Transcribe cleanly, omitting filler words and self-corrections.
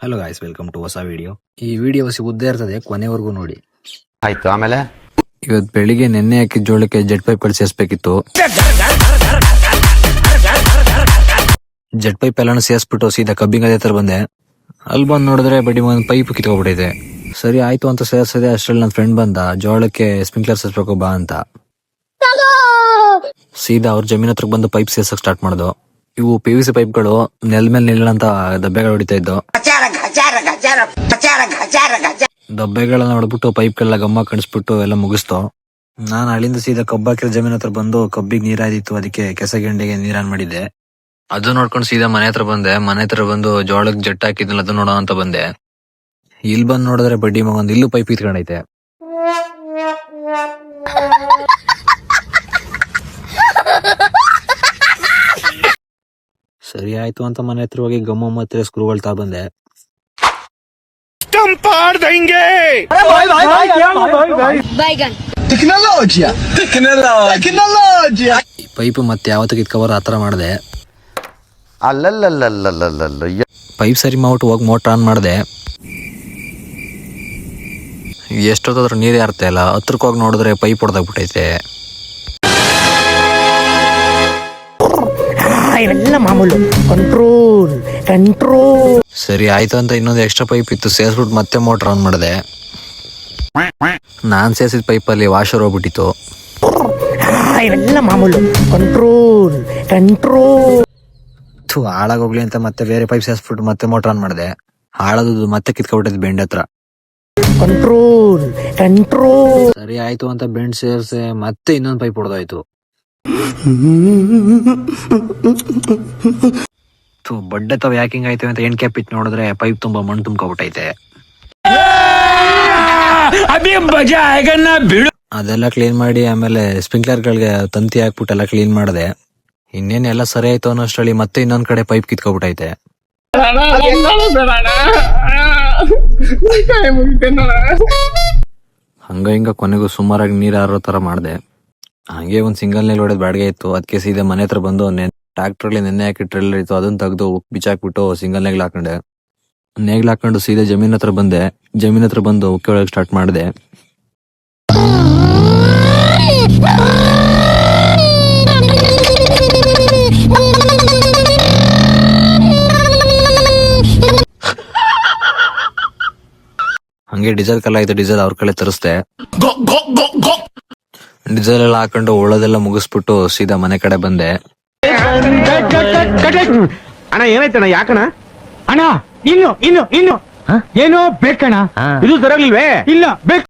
Hello guys, welcome to ಹೊಸ video. ಈ video ಉದ್ದ ಇರ್ತದೆ, ಕೊನೆವರೆಗೂ ನೋಡಿ. ಆಯ್ತು. ಆಮೇಲೆ ಇವತ್ತು ಬೆಳಿಗ್ಗೆ ನೆನ್ನೆ ಹಾಕಿದ ಜೋಳಕ್ಕೆ ಜೆಟ್ ಪೈಪ್ ಸೇರಿಸಬೇಕಿತ್ತು. ಜೆಟ್ ಪೈಪ್ ಎಲ್ಲ ಸೇರಿಸ್ಬಿಟ್ಟು ಸೀದಾ ಕಬ್ಬಿಂಗ್ ಅದೇ ತರ ಬಂದೆ. ಅಲ್ಲಿ ಬಂದು ನೋಡಿದ್ರೆ ಬಡ್ಡಿ ಒಂದು ಪೈಪ್ ಕಿತ್ಕೊಬಿಟ್ಟಿದೆ. ಸರಿ ಆಯ್ತು ಅಂತ ಸೇರಿಸದೆ ಅಷ್ಟ್ರಲ್ಲಿ ನನ್ನ ಫ್ರೆಂಡ್ ಬಂದ, ಜೋಳಕ್ಕೆ ಸ್ಪ್ರಿಂಕ್ಲರ್ ಸೇರಿಸಬೇಕು ಬಾ ಅಂತ. ಸೀದಾ ಅವ್ರ ಜಮೀನ್ ಹತ್ರ ಬಂದು ಪೈಪ್ ಸೇರ್ಸಕ್ ಸ್ಟಾರ್ಟ್ ಮಾಡ್ದು. ಇವು PVC ಪೈಪ್ಗಳು ನೆಲ ಮೇಲೆ ನಿಲ್ಲಂತ ದಬ್ಬೆಗಳು ಹೊಡಿತಾ ಇದ್ದು. ದಬ್ಬೆಗಳನ್ನ ಹೊಡ್ಬಿಟ್ಟು ಪೈಪ್ಗೆಲ್ಲ ಗಮ್ಮ ಕಣಿಸ್ಬಿಟ್ಟು ಎಲ್ಲ ಮುಗಿಸ್ತು. ನಾನು ಅಲ್ಲಿಂದ ಸೀದಾ ಕಬ್ಬು ಹಾಕಿರೋ ಜಮೀನ್ ಹತ್ರ ಬಂದು ಕಬ್ಬಿಗೆ ನೀರಾದಿತ್ತು, ಅದಕ್ಕೆ ಕೆಸಗೆಂಡೆಗೆ ನೀರಾನ್ ಮಾಡಿದ್ದೆ. ಅದು ನೋಡ್ಕೊಂಡು ಸೀದಾ ಮನೆ ಹತ್ರ ಬಂದೆ. ಮನೆ ಹತ್ರ ಬಂದು ಜೋಳಕ್ಕೆ ಜಟ್ ಹಾಕಿದ್ನಲ್ಲ ಅದು ನೋಡೋ ಅಂತ ಬಂದೆ. ಇಲ್ಲಿ ಬಂದು ನೋಡಿದ್ರೆ ಬಡ್ಡಿ ಮಗಂದು ಇಲ್ಲೂ ಪೈಪ್ ಇತ್ಕೊಂಡೈತೆ. ಸರಿ ಆಯ್ತು ಅಂತ ಮನೆ ಹತ್ರ ಹೋಗಿ ಗಮ್ಮ ಮತ್ತೆ ಸ್ಕ್ರೂಗಳು ತಾ ಬಂದೆ. ಈ ಪೈಪ್ ಮತ್ತೆ ಯಾವತ್ತು ಕಿತ್ಕಬಾರ ಆತರ ಮಾಡಿದೆ. ಪೈಪ್ ಸರಿ ಮಾಡ್ಬಿಟ್ಟು ಹೋಗಿ ಮೋಟರ್ ಆನ್ ಮಾಡಿದೆ. ಎಷ್ಟೊತ್ತಾದ್ರೂ ನೀರೇ ಆರ್ತಾ ಇಲ್ಲ. ಹತ್ರಕ್ಕೆ ಹೋಗಿ ನೋಡಿದ್ರೆ ಪೈಪ್ ಹೊಡೆದಾಗ್ಬಿಟ್ಟೈತೆ. ಇವೆಲ್ಲ ಮಾಮೂಲು. ಕಂಟ್ರೋಲ್ ಸರಿ ಆಯ್ತು ಅಂತ ಇನ್ನೊಂದು ಎಕ್ಸ್ಟ್ರಾ ಪೈಪ್ ಇತ್ತು, ಸೇರಿಸ್ಬಿಟ್ಟು ಮತ್ತೆ ಮೋಟರ್ ಆನ್ ಮಾಡಿದೆ. ನಾನ್ ಸೇರಿಸಿದ ಪೈಪಲ್ಲಿ ವಾಷರ್ ಹೋಗ್ಬಿಟ್ಟಿತ್ತು. ಇವೆಲ್ಲ ಮಾಮೂಲು. ಕಂಟ್ರೋಲ್ ಹಾಳಾಗೋಗ್ಲಿ ಅಂತ ಮತ್ತೆ ಬೇರೆ ಪೈಪ್ ಸೇರಿಸ್ಬಿಟ್ಟು ಮತ್ತೆ ಮೋಟರ್ ಆನ್ ಮಾಡಿದೆ. ಹಾಳಾದದು ಮತ್ತೆ ಕಿತ್ಕೊಬಿಟ್ಟಿದ್ ಬೆಂಡ್ ಹತ್ರ. ಕಂಟ್ರೋಲ್ ಸರಿ ಆಯ್ತು ಅಂತ ಬೆಂಡ್ ಸೇರ್ಸೆ ಮತ್ತೆ ಇನ್ನೊಂದು ಪೈಪ್ ಹೊಡೆದಾಯ್ತು. ಬಡ್ಡೆ ತಾವ್ ಯಾಕಿಂಗ್ ಆಯ್ತು ಅಂತ ಎಂಡ್ ಕ್ಯಾಪ್ ಇಟ್ಟು ನೋಡಿದ್ರೆ ಪೈಪ್ ತುಂಬಾ ಮಣ್ಣು ತುಂಬ್ಕೊಬಿಟ್ಟೈತೆ. ಅದೆಲ್ಲ ಕ್ಲೀನ್ ಮಾಡಿ ಆಮೇಲೆ ಸ್ಪ್ರಿಂಕ್ಲರ್ ಗಳಿಗೆ ತಂತಿ ಹಾಕ್ಬಿಟ್ಟು ಎಲ್ಲ ಕ್ಲೀನ್ ಮಾಡಿದೆ. ಇನ್ನೇನ್ ಎಲ್ಲ ಸರಿ ಆಯ್ತು ಅನ್ನೋಷ್ಟರಲ್ಲಿ ಮತ್ತೆ ಇನ್ನೊಂದ್ ಕಡೆ ಪೈಪ್ ಕಿತ್ಕೊಬಿಟ್ಟೈತೆ. ಹಂಗ ಹಿಂಗ ಕೊನೆಗೂ ಸುಮಾರಾಗಿ ನೀರ್ ಹಾರೋ ತರ ಮಾಡಿದೆ. ಹಂಗೆ ಒಂದ್ ಸಿಂಗಲ್ ನೇಲ್ ಹೊಡೆದ್ ಬಾಡಿಗೆ ಇತ್ತು, ಅದಕ್ಕೆ ಸೀದಾ ಮನೆ ಹತ್ರ ಬಂದು ಟ್ರಾಕ್ಟರ್ ಅಲ್ಲಿ ನೆನ್ನೆ ಹಾಕಿ ಟ್ರೇಲರ್ ಇತ್ತು, ಅದನ್ನ ತೆಗೆದು ಬಿಚ್ಚಾಕ್ಬಿಟ್ಟು ಸಿಂಗಲ್ ನೇಗ್ಲ್ ಹಾಕೊಂಡೆ. ನೇಗ್ಲ್ ಹಾಕೊಂಡು ಸೀದಾ ಜಮೀನ್ ಹತ್ರ ಬಂದೆ. ಜಮೀನ್ ಹತ್ರ ಬಂದು ಉಕ್ಕೆ ಒಳಗೆ ಸ್ಟಾರ್ಟ್ ಮಾಡಿದೆ. ಹಂಗೆ ಡೀಸೆಲ್ ಕಲ್ಲ ಆಯ್ತು, ಡೀಸೆಲ್ ಅವ್ರ ಕಡೆ ತರಿಸ್ದೆ. ಡೀಸೆಲ್ ಎಲ್ಲ ಹಾಕೊಂಡು ಉಳೋದೆಲ್ಲ ಮುಗಿಸ್ಬಿಟ್ಟು ಸೀದಾ ಮನೆ ಕಡೆ ಬಂದೆ. ಅಣ್ಣ ಏನಾಯ್ತಣ್ಣ? ಯಾಕಣ ಅಣ್ಣ? ಇನ್ನು ಏನೋ ಬೇಕಣ್ಣ. ಇದು ಸರಿಯಾಗ್ಲಿಲ್ವೇ? ಇಲ್ಲ ಬೇಕು.